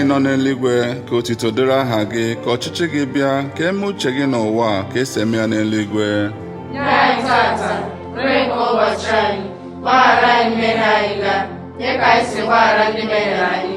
nọ n'eluigwe, ka otuto dịrị aha gị, ka ọchịchị gị bịa, ka eme uche gị n'ụwa ka esi eme ya n'eluigwe. Nye anyị tata nri nke ụbọchị anyị, gbaghara anyị mmehie anyị, dị ka anyị si gbaghara ndị mehiere anyị,